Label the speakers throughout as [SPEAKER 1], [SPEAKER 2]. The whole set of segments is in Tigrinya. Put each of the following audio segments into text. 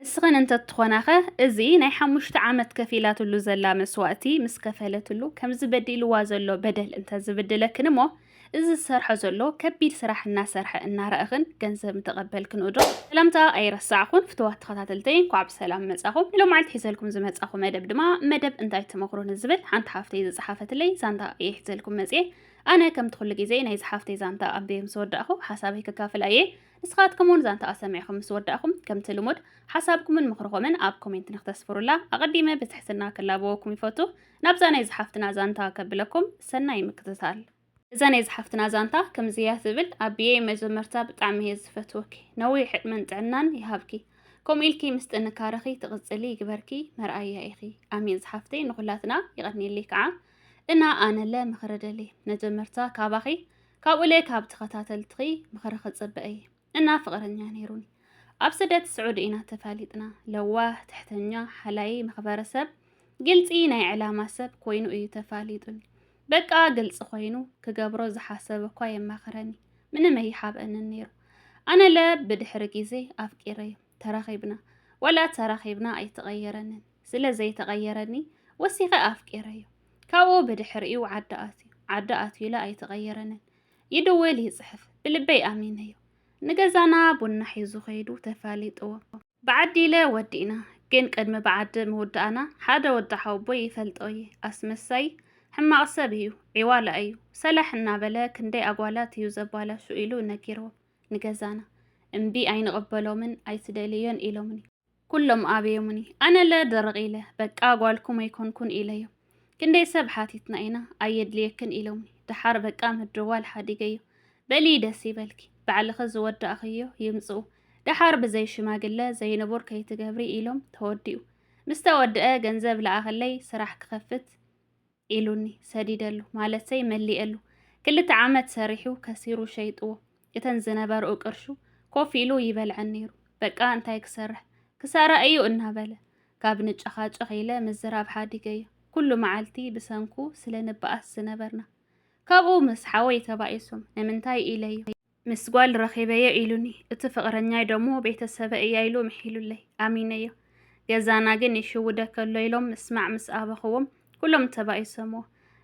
[SPEAKER 1] እስኸን እንተ ትኾናኸ እዚ ናይ 5 ዓመት ከፊላትሉ ዘላ መስዋእቲ ምስ ከፈለትሉ ከም ዝበዲልዋ ዘሎ በደል እንተ ዝብድለክን እሞ እዚ ዝሰርሖ ዘሎ ከቢድ ስራሕ እናሰርሐ እናረአኽን ገንዘብ ተቐበልክን ዶ ሰላምታ ኣይረሳዕኹን ፍትዋት ተኸታተልተይ እንኳዕ ብሰላም መጻኹም ኢሎም ማለት ሒዘልኩም ዝመጻኹ መደብ ድማ መደብ እንታይ ተመክሮን ዝብል ሓንቲ ሓፍተይ ዝጸሓፈትለይ ዛንታ ይሕዘልኩም መጽኤ ኣነ ከም ትኹሉ ግዜ ናይ ዝሓፍተይ ዛንታ ኣንበየ ምስ ወዳእኹ ሓሳበይ ከካፍላየ ንስኻትኩምን ዛንታ ኣሰሚዕኹም ምስ ወዳእኹም ከምቲ ልሙድ ሓሳብኩምን ምኽርኹምን ኣብ ኮሜንት ንኽተስፍሩላ ኣቐዲመ ብትሕትና ክላበወኩም ይፈቱ ናብዛ ናይ ዝሓፍትና ዛንታ ከብለኩም ሰናይ ምክትታል እዛ ናይ ዝሓፍትና ዛንታ ከምዚያ ትብል ኣብየ መጀመርታ ብጣዕሚ እየ ዝፈትወኪ ነዊሕ ዕድመን ጥዕናን ይሃብኪ ከምኡ ኢልኪ ምስ ጥንካረኺ ትቕፅሊ ይግበርኪ መርኣያ ኢኺ ኣሚን ዝሓፍተይ ንኹላትና ይቐኒየሊ ከዓ እና ኣነለ ምኽረደሊ መጀመርታ ካባኺ ካብኡለ ካብ ተኸታተልትኺ ምኽሪ ክጽበአ እና ፍቕረኛ ነይሩኒ ኣብ ስደት ስዑድ ኢና ተፋሊጥና ለዋህ ትሕተኛ ሓላይ ማሕበረሰብ ግልጺ ናይ ዕላማ ሰብ ኮይኑ እዩ ተፋሊጡኒ በቃ ግልጽ ኮይኑ ክገብሮ ዝሓሰብ እኳ የማኽረኒ ምንም ኣይሓብአንን ነይሩ ኣነለ ብድሕሪ ግዜ ኣፍቂረዮ ተራኺብና ወላ ተራኺብና ኣይተቐየረንን ስለዘይተቐየረኒ ወሲኸ ኣፍቂረዮ ካብኡ ብድሕሪኡ ዓዲ ኣትዩላ ኣይተቐየረንን ይድውል ይጽሕፍ ብልበይ ኣሚነዮ ንገዛና ቡና ሒዙ ኸይዱ ተፋሊጥዎ ብዓዲለ ወዲእና ግን ቅድሚ ብዓዲ ምውዳእና ሓደ ወዲ ሓውቦይ ይፈልጦየ ኣስመሳይ ሕማቕ ሰብ እዩ ዒዋላ እዩ ሰላሕ እናበለ ክንደይ ኣጓላት እዩ ዘባላሹ ኢሉ ነጊርዎ ንገዛና እምቢ ኣይንቕበሎምን ኣይትደልዮን ኢሎምኒ ኩሎም ኣብዮምኒ ኣነለ ደረቕ ኢለ በቃ ጓልኩም ኣይኮንኩን ኢለዮ ክንደይ ሰብ ሓቲትና ኢና ኣየድልየክን ኢሎምኒ ድሓር በቃ ምድዋል ሓዲገዮ በሊ ደስ ይበልኪ ባዕልኸ ዝወዳእኽዮ ይምጽኡ ድሓር ብዘይ ሽማግለ ዘይንቡር ከይትገብሪ ኢሎም ተወዲኡ ምስ ተወድአ ገንዘብ ለኣኸለይ ስራሕ ክኸፍት ኢሉኒ ሰዲደሉ ማለተይ መሊአሉ 2 ዓመት ሰሪሑ ከሲሩ ሸይጥዎ እተን ዝነበርኡ ቅርሹ ኮፍ ኢሉ ይበልዐን ነይሩ በቃ እንታይ ክሰርሕ ክሳራ እዩ እናበለ ካብ ንጨኻጨኽ ኢለ ምዝራብ ሓዲገዮ ኩሉ መዓልቲ ብሰንኩ ስለ ንበኣስ ዝነበርና ካብኡ ምስ ሓወይ ተባኢሶም ንምንታይ ኢለዩ ምስ ጓል ረኺበዮ ኢሉኒ እቲ ፍቕረኛይ ደሞ ቤተሰበ እያ ኢሉ ምሒሉለይ ኣሚነዮ ገዛና ግን ይሽውደከሎ ኢሎም ምስማዕ ምስ ኣበኽዎም ኩሎም ተባኢሶምዎ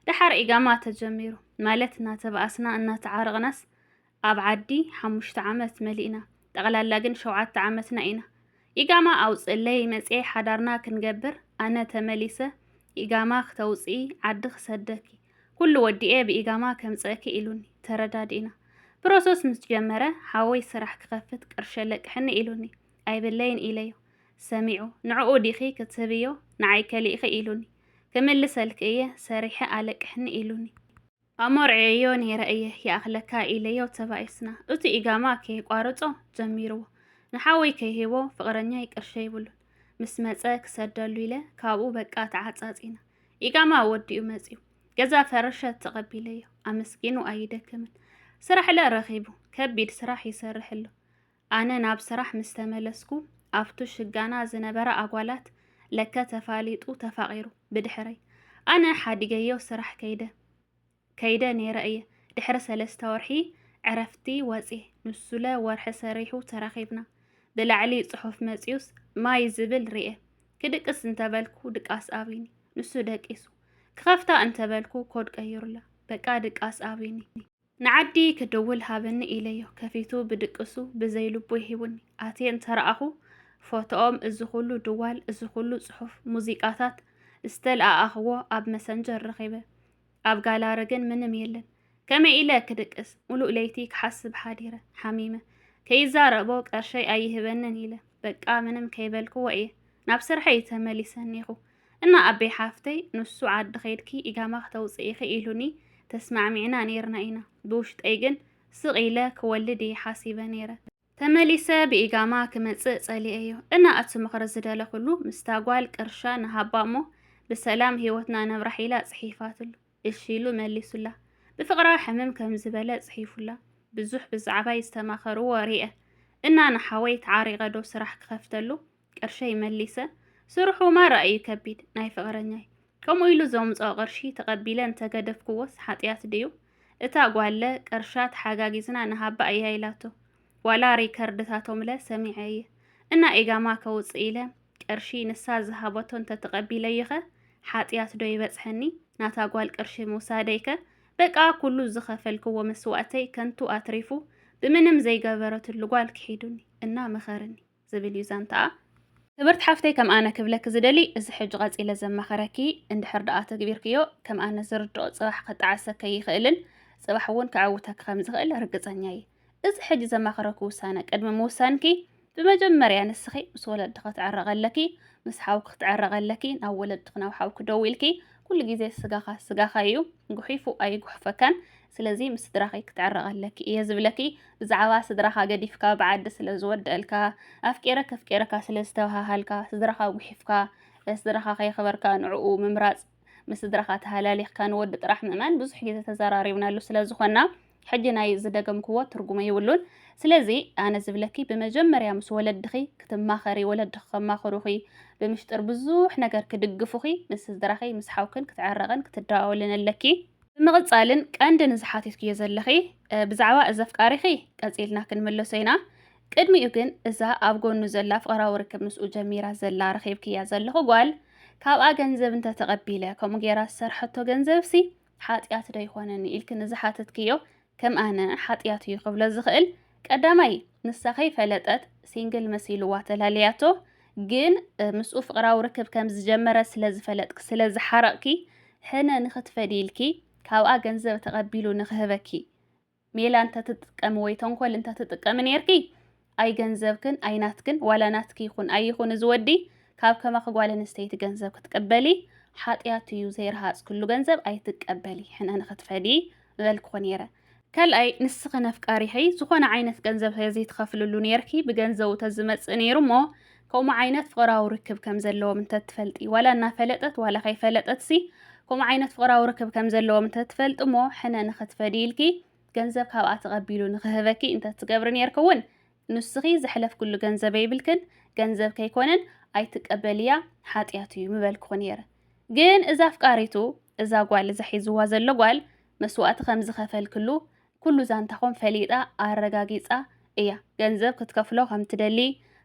[SPEAKER 1] ድሓር ኢጋማ ተጀሚሩ ማለት እናተባኣስና እናተዓረቕናስ ኣብ ዓዲ 5 ዓመት መሊእና ጠቕላላ ግን 7 ዓመትና ኢና ኢጋማ ኣውፅለይ መጽኤ ሓዳርና ክንገብር ኣነ ተመሊሰ ኢጋማ ክተውፅኢ ዓዲ ክሰደኪ ኩሉ ወዲኤ ብኢጋማ ከምፀእኪ ኢሉኒ ተረዳዲእና ፕሮሰስ ምስ ጀመረ ሓወይ ስራሕ ክኸፍት ቅርሸ ለቅሕኒ ኢሉኒ ኣይብለይን ኢለዮ ሰሚዑ ንዕኡ ዲኺ ክትህብዮ ንዓይ ከሊእኺ ኢሉኒ ክምልሰልክ እየ ሰሪሐ ኣለቅሕኒ ኢሉኒ ኣሞርዕዮ ነይረ እየ ይኣኽለካ ኢለዮ ተባኢስና እቲ ኢጋማ ከይቋርጾ ጀሚርዎ ንሓወይ ከይሂቦ ፍቕረኛይ ቅርሸ ይብሉን ምስ መፀ ክሰደሉ ኢለ ካብኡ በቃ ተዓጻጺና ኢጋማ ወዲኡ መጺኡ ገዛ ፈረሸት ተቐቢለዮ ኣመስጊኑ ኣይደክምን ስራሕ ለ ረኺቡ ከቢድ ስራሕ ይሰርሕሉ ኣነ ናብ ስራሕ ምስ ተመለስኩ ኣብቱ ሽጋና ዝነበረ ኣጓላት ለከ ተፋሊጡ ተፋቒሩ ብድሕረይ ኣነ ሓዲገዮ ስራሕ ከይደ ነይረ እየ ድሕሪ 3 ወርሒ ዕረፍቲ ወፂእ ንሱለ ወርሒ ሰሪሑ ተራኺብና ብላዕሊ ጽሑፍ መጺዩስ ማይ ዝብል ርየ ክድቅስ እንተበልኩ ድቃስ ኣቢኒ ንሱ ደቂሱ ክኸፍታ እንተበልኩ ኮድ ቀይሩላ በቃ ድቃስ ኣቢኒ ንዓዲ ክድውል ሃበኒ ኢለዮ ከፊቱ ብድቅሱ ብዘይልቡ ይሂቡኒ ኣትየን ተረኣኹ ፎቶኦም እዚ ኩሉ ድዋል እዚ ኩሉ ጽሑፍ ሙዚቃታት ዝተለኣኣኽዎ ኣብ መሰንጀር ረኺበ ኣብ ጋላሪ ግን ምንም የለን ከመይ ኢለ ክድቅስ ሙሉእ ለይቲ ክሓስብ ሓዲረ ሓሚመ ከይዛረቦ ቀርሸይ ኣይህበንን ኢለ በቃ ምንም ከይበልክዎ እየ ናብ ስርሐይ ተመሊሰኒኹ እና ኣበይ ሓፍተይ ንሱ ዓዲ ኸይድኪ ኢጋማ ክተውፅኢኺ ኢሉኒ ተስማዕሚዕና ነርና ኢና ብውሽጠይ ግን ስቕ ኢለ ክወልድ እየ ሓሲበ ነይረ ተመሊሰ ብኢጋማ ክመጽእ ጸሊአዮ እና እቲ ምኽሪ ዝደለኹሉ ምስታ ጓል ቅርሻ ንሃባ እሞ ብሰላም ህይወትና ነብራሕ ኢላ ጽሒፋትሉ እሺ ኢሉ መሊሱላ ብፍቕራ ሕምም ከም ዝበለ ጽሒፉላ ብዙሕ ብዛዕባይ ዝተማኸርዎ ርአ እና ንሓወይ ተዓሪቐዶ ስራሕ ክኸፍተሉ ቅርሸይ መሊሰ ስርሑ ማ ረኣዩ ከቢድ ናይ ፍቕረኛይ ከምኡ ኢሉ ዘምጽኦ ቅርሺ ተቐቢለ እንተገደፍክዎስ ሓጢያት ድዩ እታ ጓለ ቅርሻት ሓጋጊዝና ንሃባ እያ ኢላቶ ዋላ ሪከርድታቶምለ ሰሚዐየ እና ኢጋማ ከውፅእ ኢለ ቅርሺ ንሳ ዝሃበቶ እንተተቐቢለይኸ ሓጢያት ዶ ይበጽሐኒ ናታ ጓል ቅርሺ ምውሳደይከ በቃ ኩሉ ዝኸፈልክዎ መስዋዕተይ ከንቱ ኣትሪፉ ብምንም ዘይገበረትሉ ጓል ክሒዱኒ እና መኸርኒ ዝብል እዩ ዛንታኣ። ክብርት ሓፍተይ ከም ኣነ ክብለክ ዝደሊ እዚ ሕጂ ቀፂለ ዘማኸረኪ እንድሕር ደኣ ተግቢርክዮ ከም ኣነ ዝርድኦ ጽባሕ ክጣዓሰከ ይኽእልን ጽባሕ እውን ክዓውተክ ከም ዝኽእል ርግጸኛ እየ። እዚ ሕጂ ዘማኸረኩ ውሳነ ቅድሚ ምውሳንኪ ብመጀመርያ ንስኺ ምስ ወለድኺ ክትዕረቐለኪ ምስ ሓውክ ክትዕረቐለኪ ናብ ወለድኺ ናብ ሓውክ ደው ኢልኪ ኩሉ ግዜ ስጋኻ ስጋኻ እዩ ጉሒፉ ኣይጉሕፈካን ስለዚ ምስ ስድራኺ ክትዕረቐለኪ እየ ዝብለኪ ብዛዕባ ስድራኻ ገዲፍካ ብዓዲ ስለ ዝወደአልካ ኣፍቂረካ ኣፍቂረካ ስለ ዝተባሃሃልካ ስድራኻ ጉሒፍካ ስድራኻ ከይኽበርካ ንዕኡ ምምራፅ ምስ ስድራኻ ተሃላሊኽካ ንወዲ ጥራሕ ምእማን ብዙሕ ግዜ ተዘራሪብናሉ ስለ ዝኾና ሕጂ ናይ ዝደገምክዎ ትርጉም ይብሉን። ስለዚ ኣነ ዝብለኪ ብመጀመርያ ምስ ወለድኺ ክትማኸሪ ወለድኺ ከማኽሩኺ ብምሽጥር ብዙሕ ነገር ክድግፉኺ ምስ ስድራኺ ምስ ሓውክን ክትዕረቕን ክትደዋወልን ኣለኪ። ብምቕጻልን ቀንዲ ንዝሓቲትክዮ ዘለኺ ብዛዕባ እዚ ኣፍቃሪኺ ቀፂልና ክንምለሶ ኢና። ቅድሚኡ ግን እዛ ኣብ ጎኑ ዘላ ፍቕራዊ ርክብ ምስኡ ጀሚራ ዘላ ረኺብክያ ዘለኹ ጓል ካብኣ ገንዘብ እንተተቐቢለ ከምኡ ጌራ ዝሰርሐቶ ገንዘብሲ ሓጢያት ዶ ይኾነኒ ኢልክ ንዝሓትትክዮ ከም ኣነ ሓጢያት እዩ ክብሎ ዝኽእል ቀዳማይ ንሳኸይ ፈለጠት ሲንግል መሲልዋ ተላልያቶ ግን ምስኡ ፍቕራዊ ርክብ ከም ዝጀመረ ስለ ዝፈለጥክ ስለ ዝሓረቕኪ ሕነ ንኽትፈዲልኪ ካብኣ ገንዘብ ተቐቢሉ ንኽህበኪ ሜላ እንተትጥቀሚ ወይ ተንኮል እንተትጥቀሚ ነርኪ ኣይ ገንዘብክን ኣይናትክን ዋላናትኪ ይኹን ኣይኹን ዝወዲ ካብ ከማኺ ጓል ኣንስተይቲ ገንዘብ ክትቀበሊ ሓጢያት እዩ ዘይረሃፅ ኩሉ ገንዘብ ኣይትቀበሊ ሕነ ንኽትፈዲ ዝበልክኾ ነይረ። ካልኣይ ንስኺ ነፍቃሪኺ ዝኾነ ዓይነት ገንዘብ ዘይትኸፍልሉ ነርኪ ብገንዘቡ ተዝመፅእ ነይሩ እሞ ከምኡ ዓይነት ፍቕራዊ ርክብ ከም ዘለዎም እንተትፈልጢ ዋላ እናፈለጠት ዋላ ከይፈለጠትሲ ከምኡ ዓይነት ፍቕራዊ ርክብ ከም ዘለዎም እንተትፈልጥ እሞ ሕነ ንኽትፈዲ ኢልኪ ገንዘብ ካብኣ ተቐቢሉ ንኽህበኪ እንተትገብሪ ነርክ እውን ንስኺ ዘሕለፍ ኩሉ ገንዘብ ኣይብልክን ገንዘብ ከይኮነን ኣይትቀበልያ ሓጢያት እዩ ምበልክኹ ነይረ። ግን እዛ ኣፍቃሪቱ እዛ ጓል እዛ ሒዝዋ ዘሎ ጓል መስዋእቲ ከም ዝኸፈልክሉ ኩሉ ዛንታኾም ፈሊጣ ኣረጋጊፃ እያ ገንዘብ ክትከፍሎ ከም ትደሊ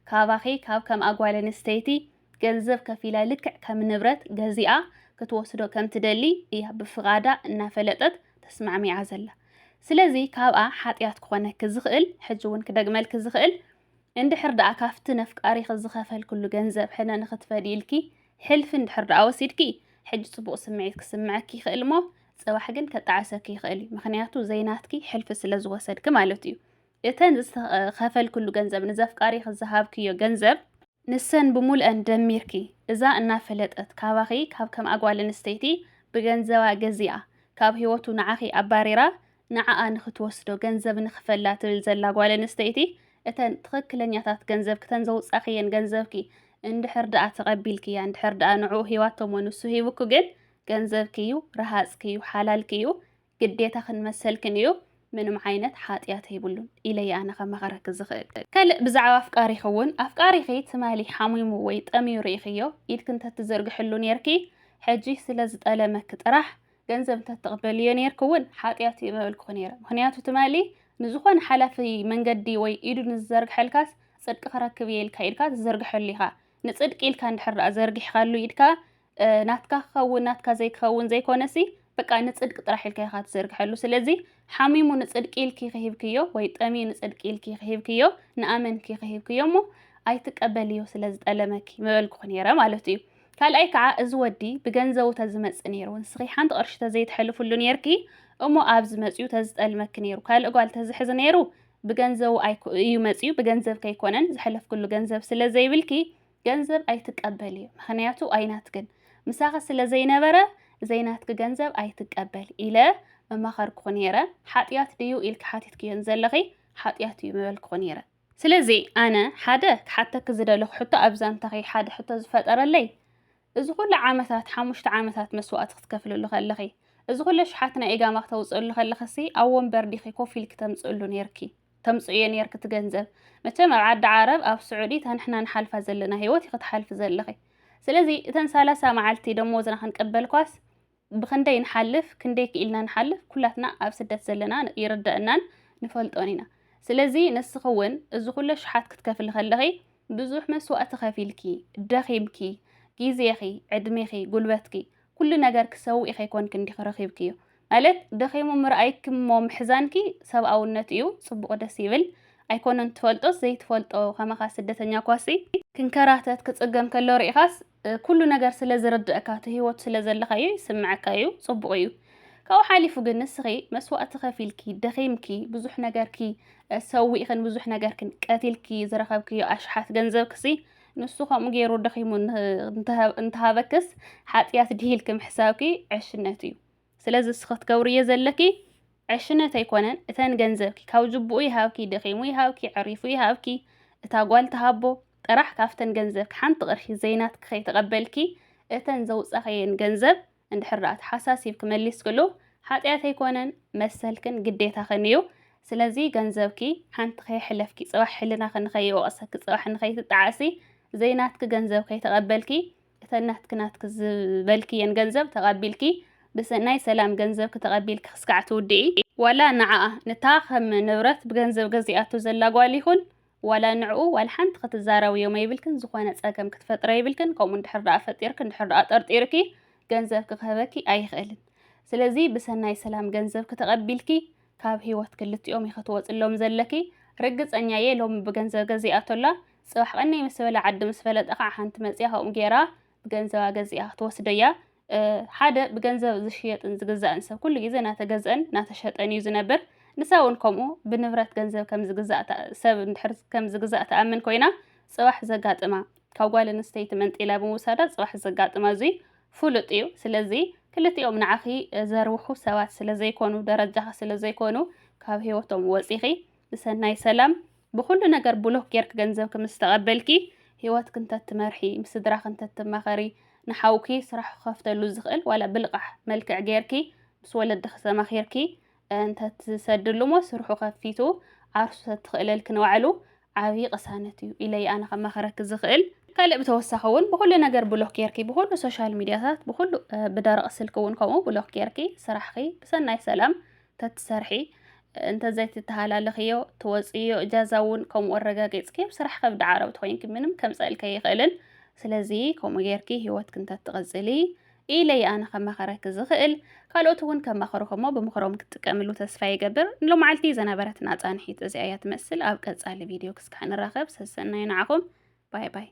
[SPEAKER 1] ካባኺ ካብ ከም ኣጓል ኣንስተይቲ ገንዘብ ከፊላ ልክዕ ከም ንብረት ገዚኣ ክትወስዶ ከም ትደሊ እያ ብፍቓዳ እናፈለጠት ተስማዕሚዓ ዘላ። ስለዚ ካብኣ ሓጢያት ክኾነክ ዝኽእል ሕጂ እውን ክደግመልክ ዝኽእል እንድሕር ደኣ ካፍቲ ነፍቃሪኺ ዝኸፈልክሉ ገንዘብ ሕነ ንኽትፈዲ ኢልኪ ሕልፊ እንድሕር ደኣ ወሲድኪ ሕጂ ፅቡቕ ስምዒት ክስምዐኪ ይኽእል እሞ ጽባሕ ግን ከጣዓሰኪ ይኽእል እዩ ምክንያቱ ዘይናትኪ ሕልፊ ስለ ዝወሰድክ ማለት እዩ። እተን ዝኸፈልክሉ ገንዘብ ንዘፍቃሪኺ ዝሃብክዮ ገንዘብ ንሰን ብሙልአን ደሚርኪ እዛ እናፈለጠት ካባኺ ካብ ከም ኣጓል ኣንስተይቲ ብገንዘባ ገዚኣ ካብ ህይወቱ ንዓኺ ኣባሪራ ንዓኣ ንኽትወስዶ ገንዘብ ንኽፈላ ትብል ዘላ ጓል ኣንስተይቲ እተን ትኽክለኛታት ገንዘብ ክተን ዘውፃኽየን ገንዘብኪ እንድሕር ደኣ ተቐቢልክያ እንድሕር ደኣ ንዕኡ ሂዋቶም ንሱ ሂቡክ ግን ገንዘብክዩ ረሃፅክዩ ሓላልክዩ ግዴታ ክንመሰልክን እዩ ምንም ዓይነት ሓጢያት ኣይብሉን ኢለይ ኣነ ከመኸረክ ዝኽእል። ካልእ ብዛዕባ ኣፍቃሪኺ እውን ኣፍቃሪኺ ትማሊ ሓሚሙ ወይ ጠሚዩ ርኢኽዮ ኢድክ እንተትዘርግሕሉ ነርኪ ሕጂ ስለ ዝጠለመክ ጥራሕ ገንዘብ እንተትቕበልዮ ነርክ እውን ሓጢያት እዩ መበልክኹ ነይረ። ምክንያቱ ትማሊ ንዝኾነ ሓላፊ መንገዲ ወይ ኢዱ ንዝዘርግሐልካስ ጽድቂ ክረክብ እየ ኢልካ ኢድካ ትዘርግሐሉ ኢኻ ንጽድቂ ኢልካ እንድሕር ደኣ ዘርጊሕካሉ ኢድካ ናትካ ክኸውን ናትካ ዘይክኸውን ዘይኮነሲ በቃ ንጽድቂ ጥራሕ ኢልካ ኢኻ ትዘርግሐሉ። ስለዚ ሓሚሙ ንጽድቂ ኢልኪ ክሂብክዮ ወይ ጠሚዩ ንጽድቂ ኢልኪ ክሂብክዮ ንኣመንኪ ክሂብክዮ እሞ ኣይትቀበልዮ ስለ ዝጠለመኪ መበልክኹ ነይረ ማለት እዩ። ካልኣይ ከዓ እዚ ወዲ ብገንዘቡ ተዝመፅእ ነይሩ ንስኺ ሓንቲ ቅርሺ ተዘይትሕልፍሉ ነርኪ እሞ ኣብዚ መፅኡ ተዝጠልመኪ ነይሩ ካልእ ጓል ተዝሕዝ ነይሩ ብገንዘቡ እዩ መፅኡ ብገንዘብ ከይኮነን ዝሕለፍክሉ ገንዘብ ስለ ዘይብልኪ ገንዘብ ኣይትቀበል እዩ ምክንያቱ ኣይናትክን ምሳኻ ስለ ዘይነበረ ዘይናትክ ገንዘብ ኣይትቀበል ኢለ መማኸርክኹ ነይረ። ሓጢያት ድዩ ኢልክ ሓቲትክዮን ዘለኺ ሓጢያት እዩ መበልክኹ ነይረ። ስለዚ ኣነ ሓደ ክሓተክ ዝደለኹ ሕቶ ኣብዛ እንተኺ ሓደ ሕቶ ዝፈጠረለይ እዚ ኩሉ ዓመታት 5 ዓመታት መስዋእቲ ክትከፍልሉ ከለኺ እዚ ኩሉ ሽሓት ናይ ኢጋማ ክተውፅእሉ ከለኺሲ ኣብ ወንበር ዲኺ ኮፍ ኢልኪ ተምፅእሉ ነርኪ ተምፅዮ ነርክ ትገንዘብ መቸም ኣብ ዓዲ ዓረብ ኣብ ስዑዲ ታንሕና ንሓልፋ ዘለና ህይወት ይኽትሓልፊ ዘለኺ። ስለዚ እተን 30 መዓልቲ ደሞዝና ክንቀበል ኳስ ብክንደይ ንሓልፍ ክንደይ ክኢልና ንሓልፍ ኩላትና ኣብ ስደት ዘለና ይርድአናን ንፈልጦን ኢና። ስለዚ ንስኺ እውን እዚ ኩሉ ሽሓት ክትከፍል ከለኺ ብዙሕ መስዋዕቲ ከፊልኪ ደኺምኪ ግዜኺ ዕድሜኺ ጉልበትኪ ኩሉ ነገር ክሰውኢ ከይኮንክ እንዲ ረኺብክዮ ማለት ደኺሙ ምርኣይክ እሞ ምሕዛንኪ ሰብኣውነት እዩ ጽቡቕ ደስ ይብል ኣይኮነን ትፈልጦስ ዘይትፈልጦ ከመኻ ስደተኛ ኳሲ ክንከራተት ክጽገም ከሎ ርኢኻስ ኩሉ ነገር ስለ ዝርድአካ እቲ ህይወት ስለ ዘለኻዮ ይስምዓካ እዩ ጽቡቕ እዩ ካብኡ ሓሊፉ ግን ንስኺ መስዋዕቲ ከፊልኪ ደኺምኪ ብዙሕ ነገርኪ ሰዊእኽን ብዙሕ ነገርክን ቀቲልኪ ዝረኸብክዮ ኣሽሓት ገንዘብ ክሲ ንሱ ከምኡ ገይሩ ደኺሙ እንተሃበክስ ሓጢያት ድሂልክ ምሕሳብኪ ዕሽነት እዩ ስለዚ እስኺ ክትገብርዮ ዘለኪ ዕሽነት ኣይኮነን እተን ገንዘብኪ ካብ ጅቡኡ ይሃብኪ ደኺሙ ይሃብኪ ዕሪፉ ይሃብኪ እታ ጓል ተሃቦ ጥራሕ ካብተን ገንዘብኪ ሓንቲ ቅርሺ ዘይናትክ ከይተቐበልኪ እተን ዘውፃኸየን ገንዘብ እንድሕር ዳኣ ተሓሳሲብ ክመሊስ ከሎ ሓጢያት ኣይኮነን መሰልክን ግዴታኽን እዩ ስለዚ ገንዘብኪ ሓንቲ ከይሕለፍኪ ጽባሕ ሕልና ንኸይወቕሰኪ ጽባሕ ንኸይትጣዓሲ ዘይናትክ ገንዘብ ከይተቐበልኪ እተን ናትክ ዝበልክየን ገንዘብ ተቐቢልኪ ብሰናይ ሰላም ገንዘብ ከተቐቢልኪ ክስካዕ ትውድኢ ዋላ ንዓኣ ንታ ከም ንብረት ብገንዘብ ገዚኣቱ ዘላ ጓል ይኹን ዋላ ንዕኡ ዋላ ሓንቲ ክትዛረብዮም ኣይብልክን ዝኾነ ፀገም ክትፈጥረ ይብልክን ከምኡ እንድሕር ዳኣ ፈጢርክ እንድሕር ዳኣ ጠርጢርኪ ገንዘብ ክህበኪ ኣይኽእልን ስለዚ ብሰናይ ሰላም ገንዘብ ከተቐቢልኪ ካብ ህይወት ክልቲኦም ይኽትወፅሎም ዘለኪ ርግፀኛ እየ ሎሚ ብገንዘብ ገዚኣቶላ ጽባሕ ቀነይ ምስ በለ ዓዲ ምስ ፈለጠ ከዓ ሓንቲ መፅያ ከምኡ ጌራ ብገንዘባ ገዚኣ ክትወስዶ እያ ሓደ ብገንዘብ ዝሽየጥን ዝግዛእን ሰብ ኩሉ ግዜ ናተገዝአን ናተሸጠን እዩ ዝነብር ንሳ እውን ከምኡ ብንብረት ገንዘብ ከም ዝግዛእ ሰብ እንድሕር ከም ዝግዛእ ተኣምን ኮይና ጽባሕ ዘጋጥማ ካብ ጓል ኣንስተይቲ መንጢላ ብምውሳዳ ጽባሕ ዘጋጥማ እዙይ ፍሉጥ እዩ ስለዚ ክልቲኦም ንዓኺ ዘርውሑ ሰባት ስለዘይኮኑ ደረጃኻ ስለዘይኮኑ ካብ ህይወቶም ወፂኺ ብሰናይ ሰላም ብኩሉ ነገር ብሎክ ጌርክ ገንዘብ ምስ ተቐበልኪ ህይወት ክንተት ትመርሒ ምስ ስድራ ክንተት ትመኸሪ ንሓውኪ ስራሕ ክኸፍተሉ ዝኽእል ዋላ ብልቃሕ መልክዕ ጌርኪ ምስ ወለድኺ ተማኺርኪ እንተትሰድሉ ሞ ስርሑ ከፊቱ ዓርሱ ተትኽእለልክ ንባዕሉ ዓብዪ ቅሳነት እዩ ኢለይ ኣነ ከመኸረኪ ዝኽእል ካልእ ብተወሳኺ እውን ብኩሉ ነገር ብሎክ ጌርኪ ብኩሉ ሶሻል ሚድያታት ብኩሉ ብደረቕ ስልኪ እውን ከምኡ ብሎክ ጌርኪ ስራሕኺ ብሰናይ ሰላም ተትሰርሒ እንተዘይትተሃላለኽዮ ትወፅዮ እጃዛ እውን ከምኡ ኣረጋጊፅኪ ብስራሕ ከብዲ ዓረብ ትኮይንኪ ምንም ከምፀልከ ይኽእልን ስለዚ ከምኡ ጌርኪ ህይወት ክንተትቕፅሊ ኢለይ ኣነ ከመኸረኪ ዝኽእል ካልኦት እውን ከመኸሩኹሞ ብምኽሮም ክትጥቀምሉ ተስፋ ይገብር ሎመዓልቲ ዝነበረት ናፃንሒት እዚኣ እያ ትመስል ኣብ ቀፃሊ ቪድዮ ክስካዕ ንራኸብ ሰሰናይ ንዓኹም ባይ ባይ